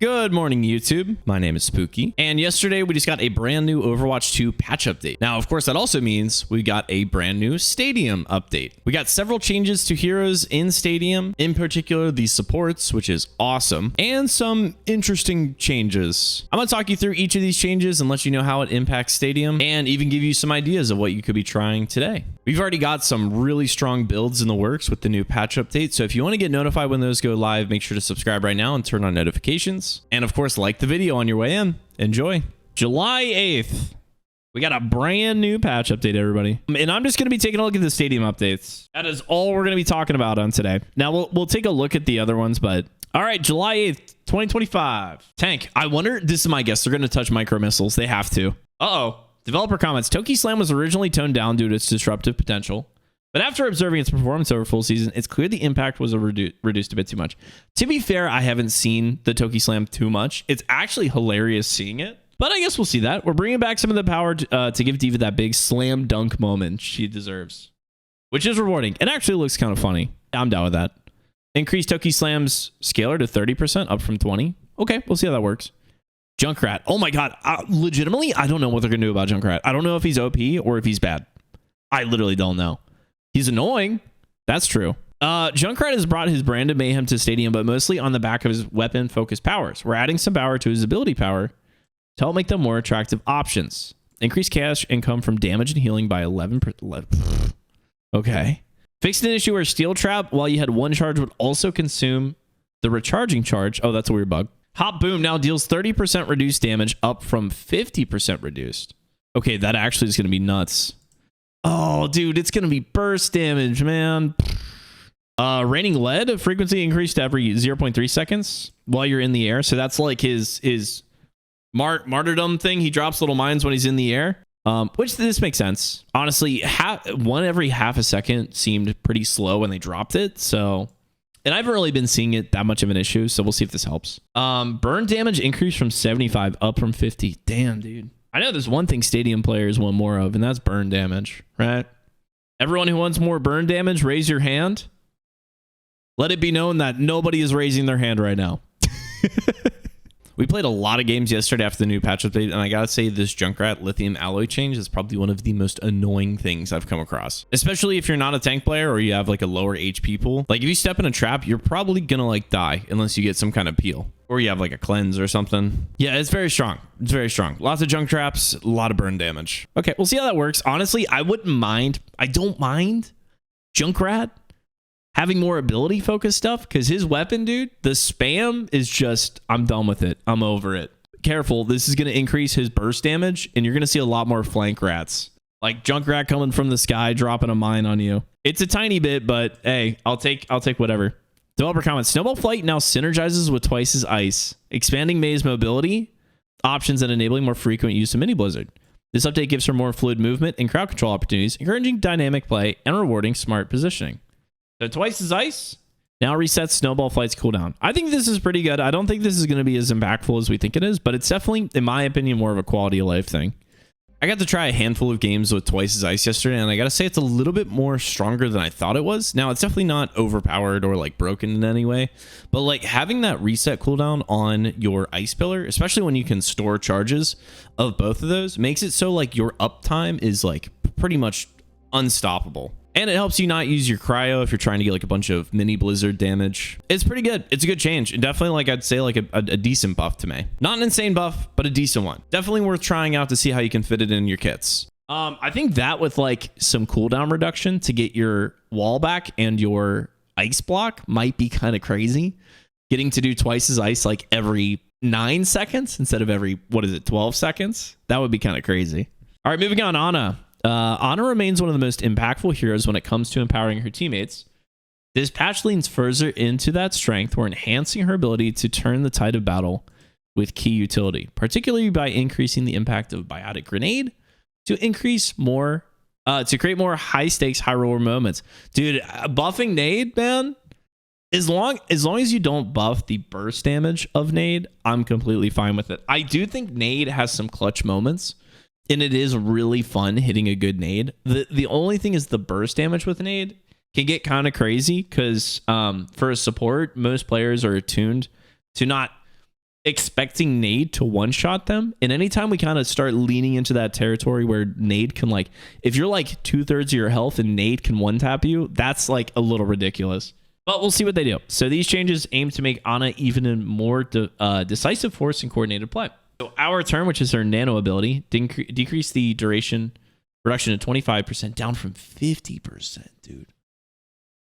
Good morning, YouTube. My name is Spooky, and yesterday we just got a brand new Overwatch 2 patch update. Now, of course, that also means we got a brand new Stadium update. We got several changes to heroes in Stadium, in particular the supports, which is awesome, and some interesting changes. I'm gonna talk you through each of these changes and let you know how it impacts Stadium, and even give you some ideas of what you could be trying today. We've already got some really strong builds in the works with the new patch update, so if you want to get notified when those go live, make sure to subscribe right now and turn on notifications. And of course, like the video on your way in. Enjoy. July 8th. We got a brand new patch update, everybody. And I'm just going to be taking a look at the Stadium updates. That is all we're going to be talking about on today. Now, we'll take a look at the other ones, but... All right, July 8th, 2025. Tank. I wonder, this is my guess, they're going to touch micro missiles. They have to. Uh-oh. Developer comments. Toki Slam was originally toned down due to its disruptive potential. But after observing its performance over full season, it's clear the impact was reduced a bit too much. To be fair, I haven't seen the Toki Slam too much. It's actually hilarious seeing it. But I guess we'll see that. We're bringing back some of the power to give Diva that big slam dunk moment she deserves. Which is rewarding. It actually looks kind of funny. I'm down with that. Increase Toki Slam's scalar to 30%, up from 20. Okay, we'll see how that works. Junkrat. Oh my god. Legitimately, I don't know what they're going to do about Junkrat. I don't know if he's OP or if he's bad. I literally don't know. He's annoying. That's true. Junkrat has brought his brand of mayhem to Stadium, but mostly on the back of his weapon-focused powers. We're adding some power to his ability power to help make them more attractive options. Increase cash income from damage and healing by 11%. Okay. Fixed an issue where Steel Trap, while you had one charge, would also consume the recharging charge. Oh, that's a weird bug. Hop Boom now deals 30% reduced damage, up from 50% reduced. Okay, that actually is going to be nuts. Oh, dude, it's going to be burst damage, man. Raining Lead frequency increased every 0.3 seconds while you're in the air. So that's like his martyrdom thing. He drops little mines when he's in the air, which this makes sense. Honestly, one every half a second seemed pretty slow when they dropped it. So, and I haven't really been seeing it that much of an issue. So we'll see if this helps. Burn damage increased from 75 up from 50. Damn, dude. I know there's one thing Stadium players want more of, and that's burn damage, right? Everyone who wants more burn damage, raise your hand. Let it be known that nobody is raising their hand right now. We played a lot of games yesterday after the new patch update, and I gotta say this Junkrat lithium alloy change is probably one of the most annoying things I've come across. Especially if you're not a tank player or you have like a lower HP pool. Like if you step in a trap, you're probably gonna like die unless you get some kind of peel. Or you have like a cleanse or something. Yeah, it's very strong. It's very strong. Lots of junk traps, a lot of burn damage. Okay, we'll see how that works. Honestly, I wouldn't mind. I don't mind Junkrat having more ability focused stuff, because his weapon, dude, the spam is just, I'm done with it. I'm over it. Careful, this is going to increase his burst damage, and you're going to see a lot more flank rats. Like Junkrat coming from the sky, dropping a mine on you. It's a tiny bit, but hey, I'll take whatever. Developer comments, Snowball Flight now synergizes with Twice as Ice, expanding May's mobility options and enabling more frequent use of Mini Blizzard. This update gives her more fluid movement and crowd control opportunities, encouraging dynamic play and rewarding smart positioning. So Twice as Ice now resets Snowball Flight's cooldown. I think this is pretty good. I don't think this is going to be as impactful as we think it is, but it's definitely, in my opinion, more of a quality of life thing. I got to try a handful of games with Twice as Ice yesterday, and I got to say it's a little bit more stronger than I thought it was. Now, it's definitely not overpowered or like broken in any way, but like having that reset cooldown on your Ice Pillar, especially when you can store charges of both of those, makes it so like your uptime is like pretty much unstoppable. And it helps you not use your cryo if you're trying to get like a bunch of mini blizzard damage. It's pretty good. It's a good change. And definitely, like I'd say, like a decent buff to me. Not an insane buff, but a decent one. Definitely worth trying out to see how you can fit it in your kits. I think that with like some cooldown reduction to get your wall back and your ice block might be kind of crazy. Getting to do Twice as Ice like every 9 seconds instead of every, 12 seconds? That would be kind of crazy. All right, moving on, Ana. Ana remains one of the most impactful heroes when it comes to empowering her teammates. This patch leans further into that strength. We're enhancing her ability to turn the tide of battle with key utility, particularly by increasing the impact of Biotic Grenade to create more high-stakes, high-reward moments. Dude, buffing Nade, man, as long as you don't buff the burst damage of Nade, I'm completely fine with it. I do think Nade has some clutch moments, and it is really fun hitting a good nade. The only thing is the burst damage with nade can get kind of crazy because for a support, most players are attuned to not expecting nade to one-shot them. And anytime we kind of start leaning into that territory where nade can, like, if you're like 2/3 of your health and nade can one-tap you, that's like a little ridiculous. But we'll see what they do. So these changes aim to make Ana even a more decisive force in coordinated play. So our turn, which is her nano ability, decrease the reduction to 25%, down from 50%, dude.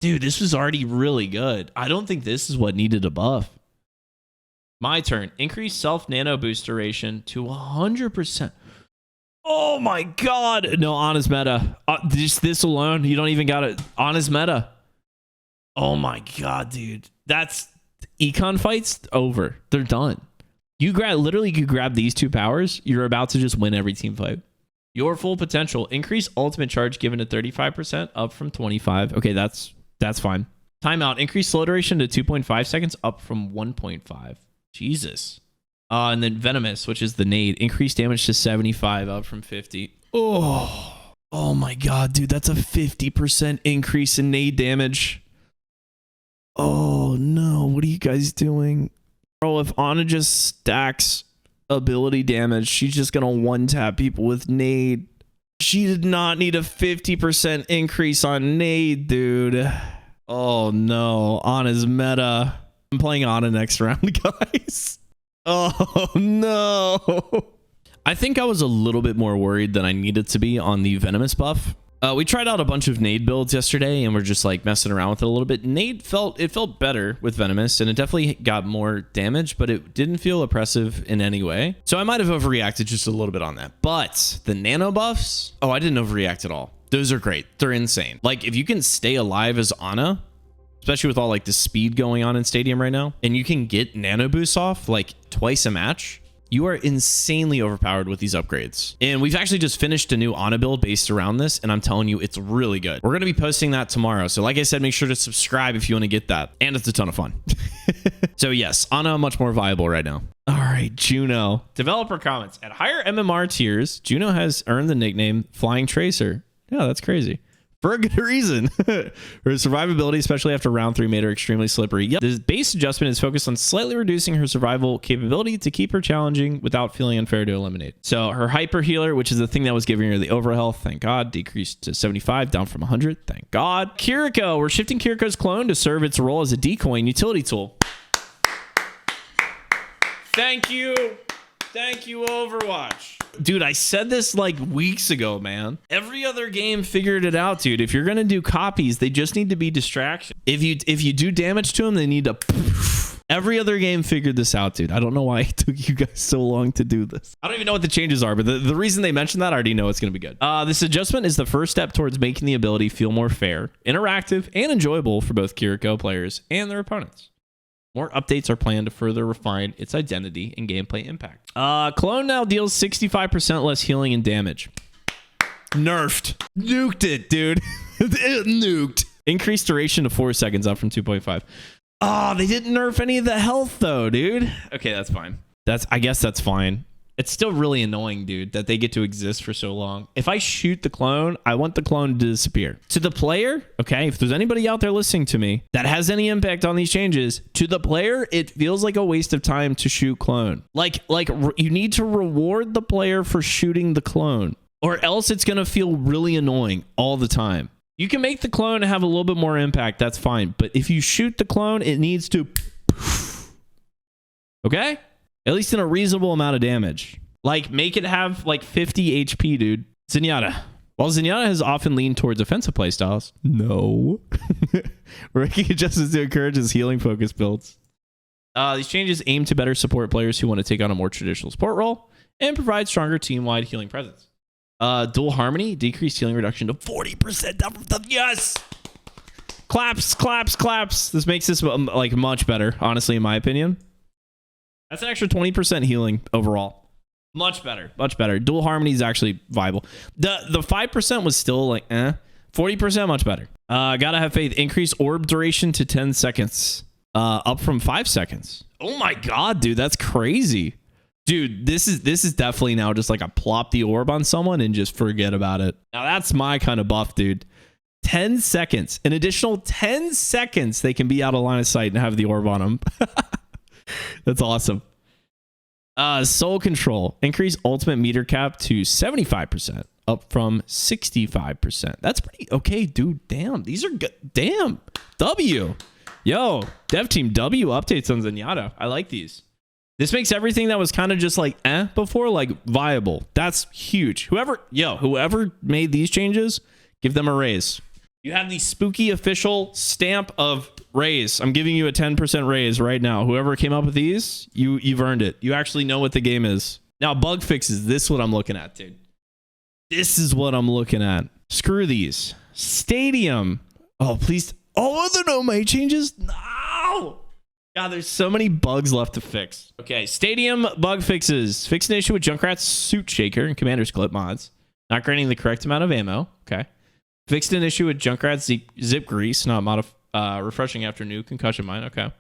Dude, this was already really good. I don't think this is what needed a buff. My turn. Increase self nano boost duration to 100%. Oh my god. No, Ana's meta. Just this alone, you don't even got it. Ana's meta. Oh my god, dude. That's econ fights over. They're done. You grab these two powers, you're about to just win every team fight. Your full potential. Increase ultimate charge given to 35%, up from 25. Okay, that's fine. Timeout. Increase slow duration to 2.5 seconds, up from 1.5. Jesus. And then Venomous, which is the nade. Increase damage to 75, up from 50. Oh my god, dude. That's a 50% increase in nade damage. Oh no, what are you guys doing? Bro, if Ana just stacks ability damage, she's just gonna one-tap people with nade. She did not need a 50% increase on nade, dude. Oh no, Ana's meta. I'm playing Ana next round, guys. Oh no. I think I was a little bit more worried than I needed to be on the Venomous buff. We tried out a bunch of nade builds yesterday and we're just like messing around with it a little bit. Nade felt better with Venomous and it definitely got more damage, but it didn't feel oppressive in any way. So I might have overreacted just a little bit on that. But the nano buffs, oh, I didn't overreact at all. Those are great. They're insane. Like if you can stay alive as Ana, especially with all like the speed going on in Stadium right now, and you can get nano boosts off like twice a match, you are insanely overpowered with these upgrades. And we've actually just finished a new Ana build based around this, and I'm telling you, it's really good. We're going to be posting that tomorrow. So like I said, make sure to subscribe if you want to get that. And it's a ton of fun. So yes, Ana much more viable right now. All right, Juno. Developer comments. At higher MMR tiers, Juno has earned the nickname Flying Tracer. Yeah, that's crazy. For a good reason. Her survivability, especially after round 3, made her extremely slippery. Yep. The base adjustment is focused on slightly reducing her survival capability to keep her challenging without feeling unfair to eliminate. So her hyper healer, which is the thing that was giving her the overhealth, thank God, decreased to 75, down from 100, thank God. Kiriko, we're shifting Kiriko's clone to serve its role as a decoy and utility tool. Thank you. Thank you, Overwatch. Dude, I said this like weeks ago, man. Every other game figured it out, dude. If you're going to do copies, they just need to be distraction. If you do damage to them, they need to... Every other game figured this out, dude. I don't know why it took you guys so long to do this. I don't even know what the changes are, but the reason they mentioned that, I already know it's going to be good. This adjustment is the first step towards making the ability feel more fair, interactive, and enjoyable for both Kiriko players and their opponents. More updates are planned to further refine its identity and gameplay impact. Clone now deals 65% less healing and damage. Nerfed. Nuked it, dude. It nuked. Increased duration to 4 seconds, up from 2.5. Oh, they didn't nerf any of the health though, dude. Okay, that's fine. I guess that's fine. It's still really annoying, dude, that they get to exist for so long. If I shoot the clone, I want the clone to disappear. To the player, okay, if there's anybody out there listening to me that has any impact on these changes, to the player, it feels like a waste of time to shoot clone. Like you need to reward the player for shooting the clone, or else it's going to feel really annoying all the time. You can make the clone have a little bit more impact, that's fine. But if you shoot the clone, it needs to... Okay? At least in a reasonable amount of damage. Like, make it have, like, 50 HP, dude. Zenyatta. While Zenyatta has often leaned towards offensive playstyles, no. We're making adjustments to encourage his healing-focused builds. These changes aim to better support players who want to take on a more traditional support role and provide stronger team-wide healing presence. Dual Harmony, decreased healing reduction to 40% down from the... Yes! Claps, claps, claps. This makes this, like, much better, honestly, in my opinion. That's an extra 20% healing overall. Much better. Much better. Dual Harmony is actually viable. The 5% was still like, 40% much better. Gotta have faith. Increase orb duration to 10 seconds. Up from 5 seconds. Oh my god, dude. That's crazy. Dude, this is definitely now just like a plop the orb on someone and just forget about it. Now that's my kind of buff, dude. 10 seconds. An additional 10 seconds they can be out of line of sight and have the orb on them. That's awesome. Soul control. Increase ultimate meter cap to 75%, up from 65%. That's pretty okay, dude. Damn, these are good. Damn. W. Yo, dev team W updates on Zenyatta. I like these. This makes everything that was kind of just like before, like viable. That's huge. Whoever made these changes, give them a raise. You have the Spooki official stamp of raise. I'm giving you a 10% raise right now. Whoever came up with these, you've earned it. You actually know what the game is. Now, bug fixes. This is what I'm looking at, dude. This is what I'm looking at. Screw these. Stadium. Oh, please. Oh, are there no May changes? No. God, there's so many bugs left to fix. Okay, Stadium bug fixes. Fix an issue with Junkrat's Suit Shaker and Commander's Clip mods. Not granting the correct amount of ammo. Okay. Fixed an issue with Junkrat's Zip Grease, not refreshing after new concussion mine. Okay.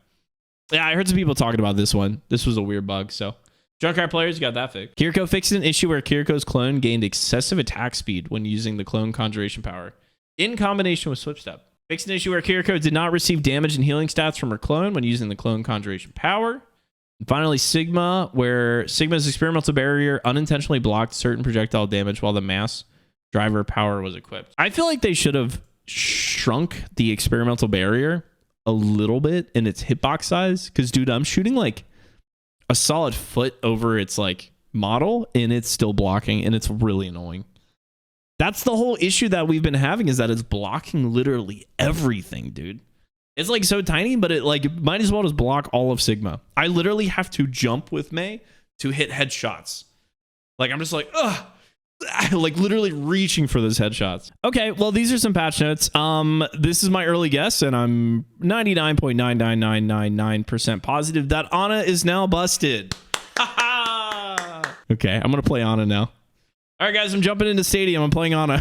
Yeah, I heard some people talking about this one. This was a weird bug, so. Junkrat players, you got that fixed. Kiriko fixed an issue where Kiriko's clone gained excessive attack speed when using the clone conjuration power in combination with Switch Step. Fixed an issue where Kiriko did not receive damage and healing stats from her clone when using the clone conjuration power. And finally, Sigma, where Sigma's experimental barrier unintentionally blocked certain projectile damage while the mass driver power was equipped. I feel like they should have shrunk the experimental barrier a little bit in its hitbox size. Because, dude, I'm shooting like a solid foot over its like model and it's still blocking and it's really annoying. That's the whole issue that we've been having, is that it's blocking literally everything, dude. It's like so tiny, but it like might as well just block all of Sigma. I literally have to jump with May to hit headshots. Like I'm just like, ugh, like literally reaching for those headshots. Okay, well, these are some patch notes. This is my early guess, and I'm 99.99999% positive that Ana is now busted. Okay, I'm gonna play Ana now. All right, guys, I'm jumping into Stadium. I'm playing Ana.